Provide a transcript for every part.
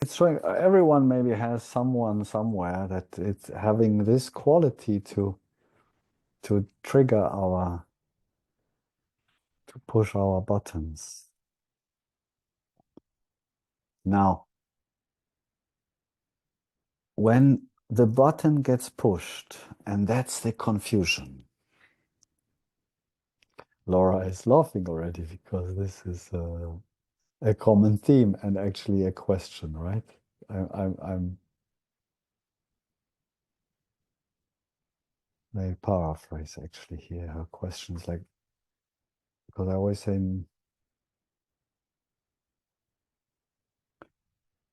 it's showing everyone maybe has someone somewhere that it's having this quality to trigger our, to push our buttons. Now, when the button gets pushed, and that's the confusion. Laura is laughing already because this is a common theme and actually a question, right? I'm may paraphrase actually here her questions, like, because I always say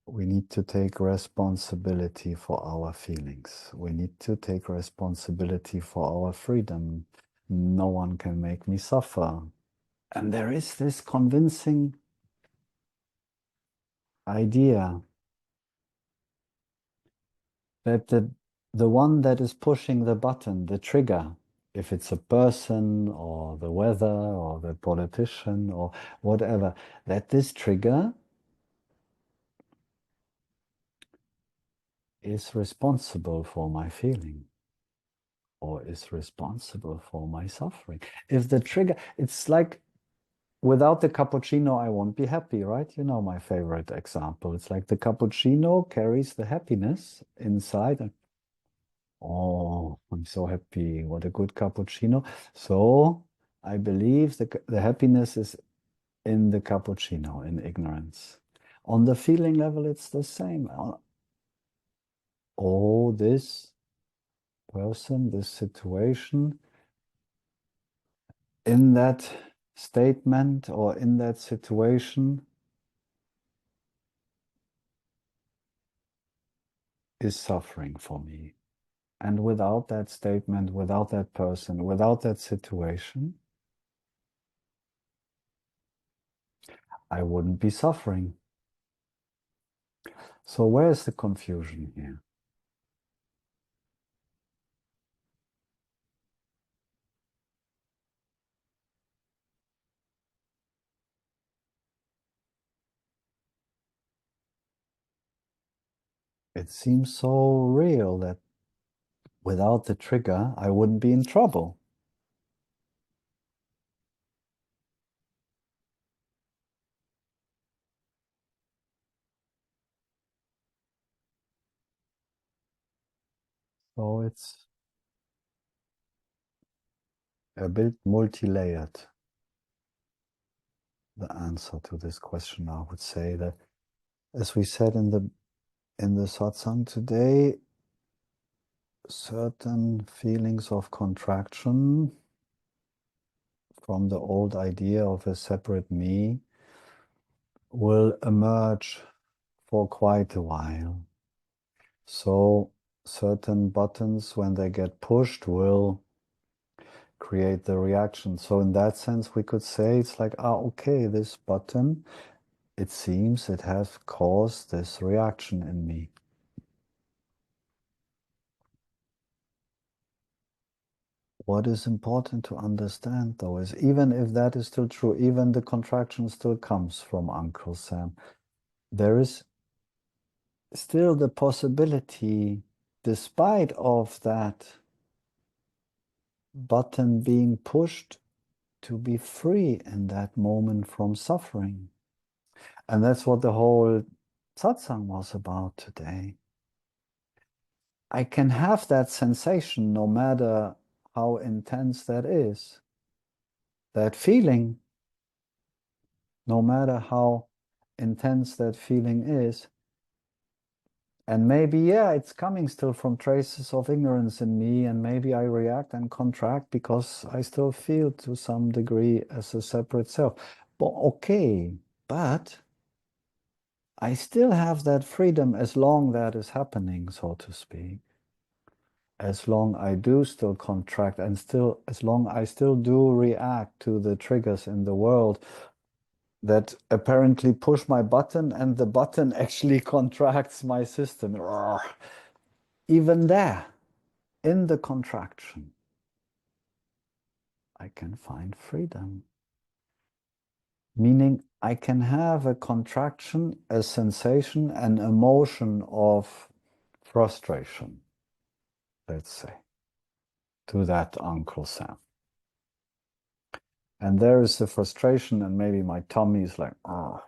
we need to take responsibility for our feelings. We need to take responsibility for our freedom. No one can make me suffer. And there is this convincing idea that the one that is pushing the button, the trigger, if it's a person or the weather or the politician or whatever, that this trigger is responsible for my feeling or is responsible for my suffering. If the trigger, it's like without the cappuccino, I won't be happy, right? You know my favorite example. It's like the cappuccino carries the happiness inside. And, oh, I'm so happy. What a good cappuccino. So I believe the happiness is in the cappuccino, in ignorance. On the feeling level, it's the same. Oh, this person, this situation, in that statement or in that situation is suffering for me. And without that statement, without that person, without that situation, I wouldn't be suffering. So where's the confusion here? It seems so real that without the trigger, I wouldn't be in trouble. So it's a bit multi-layered, the answer to this question. I would say that, as we said in the satsang today, certain feelings of contraction from the old idea of a separate me will emerge for quite a while. So certain buttons, when they get pushed, will create the reaction. So in that sense, we could say it's like, okay, this button, it seems it has caused this reaction in me. What is important to understand, though, is even if that is still true, even the contraction still comes from Uncle Sam, there is still the possibility, despite of that button being pushed, to be free in that moment from suffering. And that's what the whole satsang was about today. I can have that sensation no matter how intense that is, that feeling, no matter how intense that feeling is. And maybe, yeah, it's coming still from traces of ignorance in me, and maybe I react and contract because I still feel to some degree as a separate self. But okay, but I still have that freedom as long that is happening, so to speak. As long I do still contract and still, as long I still do react to the triggers in the world that apparently push my button and the button actually contracts my system. Even there, in the contraction, I can find freedom. Meaning I can have a contraction, a sensation, an emotion of frustration, let's say, to that Uncle Sam. And there is the frustration, and maybe my tummy is like, oh.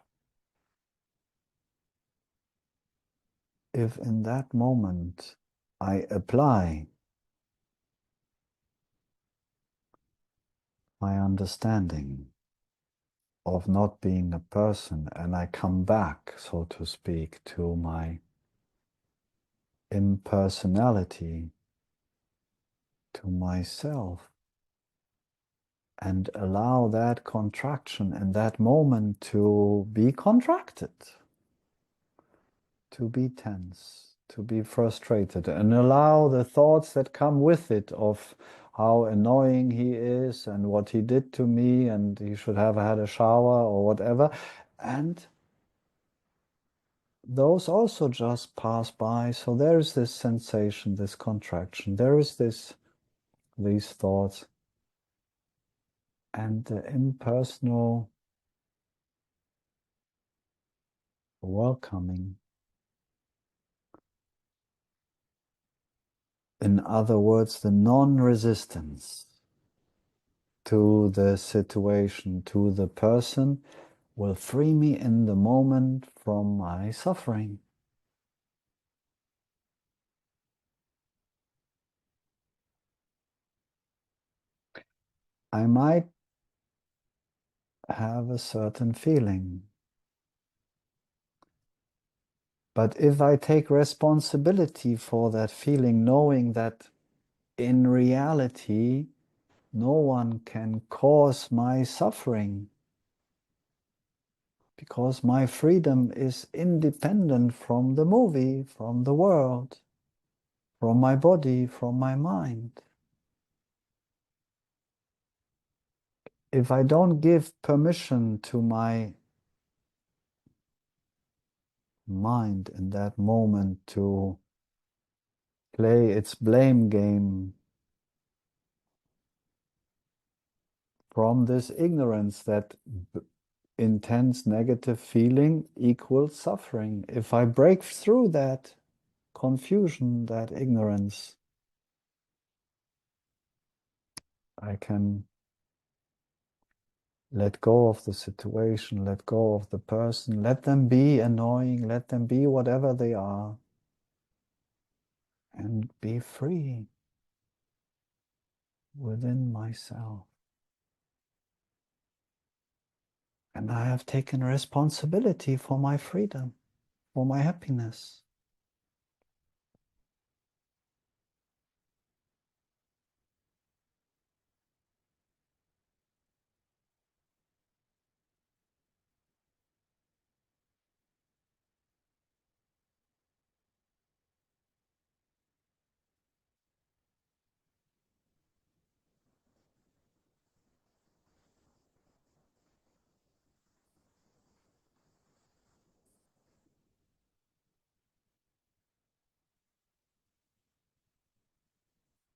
If in that moment I apply my understanding of not being a person, and I come back, so to speak, to my impersonality, to myself, and allow that contraction in that moment to be contracted, to be tense, to be frustrated, and allow the thoughts that come with it of how annoying he is and what he did to me and he should have had a shower or whatever. And those also just pass by. So there is this sensation, this contraction, there is these thoughts, and the impersonal welcoming. In other words, the non-resistance to the situation, to the person, will free me in the moment from my suffering. I might have a certain feeling, but if I take responsibility for that feeling, knowing that in reality no one can cause my suffering, because my freedom is independent from the movie, from the world, from my body, from my mind. If I don't give permission to my mind in that moment to play its blame game from this ignorance that intense negative feeling equals suffering, if I break through that confusion, that ignorance, I can let go of the situation, let go of the person, let them be annoying, let them be whatever they are, and be free within myself. And I have taken responsibility for my freedom, for my happiness.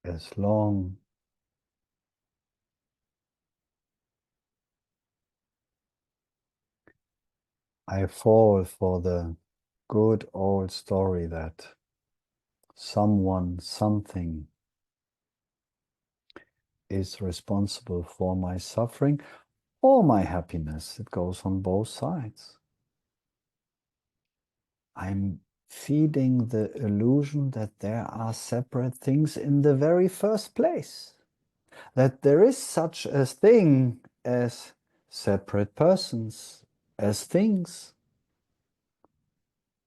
As long I fall for the good old story that someone, something is responsible for my suffering or my happiness. It goes on both sides. I'm feeding the illusion that there are separate things in the very first place, that there is such a thing as separate persons, as things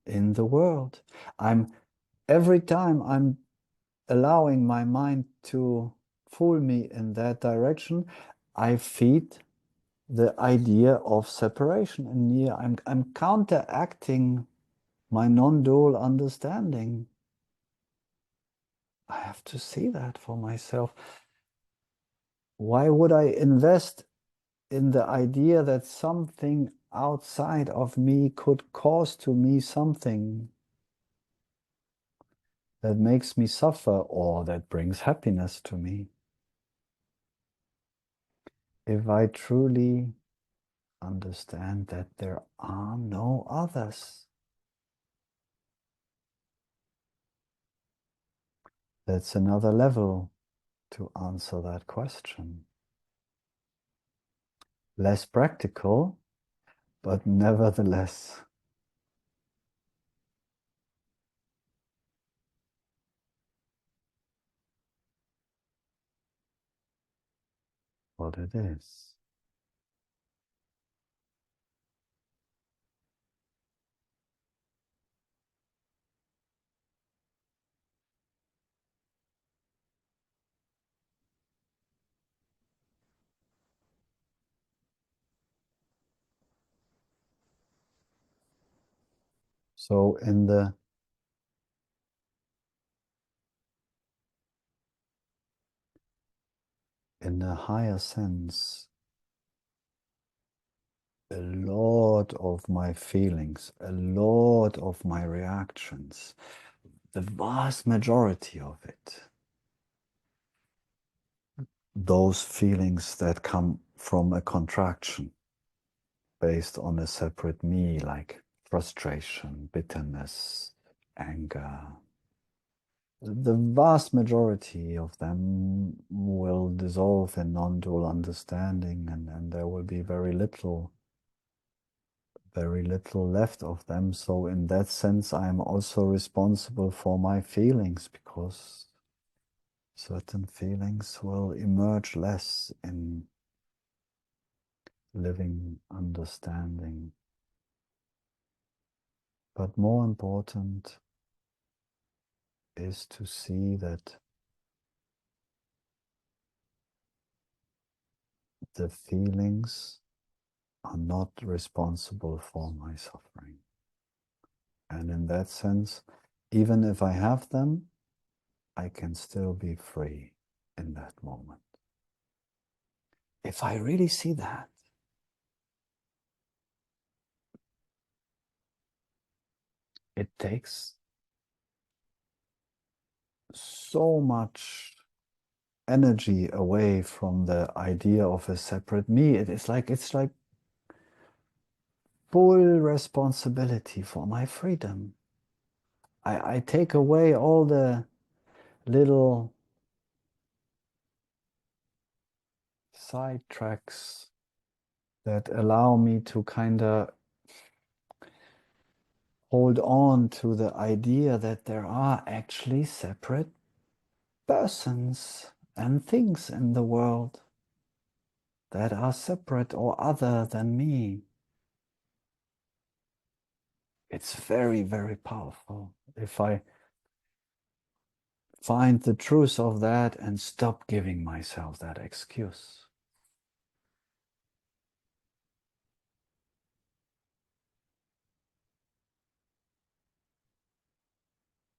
in the world. Every time I'm allowing my mind to fool me in that direction, I feed the idea of separation in me. I'm counteracting my non-dual understanding. I have to see that for myself. Why would I invest in the idea that something outside of me could cause to me something that makes me suffer or that brings happiness to me? If I truly understand that there are no others. That's another level to answer that question. Less practical, but nevertheless what it is. So in the higher sense, a lot of my feelings, a lot of my reactions, the vast majority of it, those feelings that come from a contraction based on a separate me, like frustration, bitterness, anger, the vast majority of them will dissolve in non-dual understanding, and there will be very little left of them. So in that sense, I am also responsible for my feelings, because certain feelings will emerge less in living understanding. But more important is to see that the feelings are not responsible for my suffering. And in that sense, even if I have them, I can still be free in that moment. If I really see that, it takes so much energy away from the idea of a separate me. It's like full responsibility for my freedom. I take away all the little side tracks that allow me to kind of hold on to the idea that there are actually separate persons and things in the world that are separate or other than me. It's very, very powerful if I find the truth of that and stop giving myself that excuse.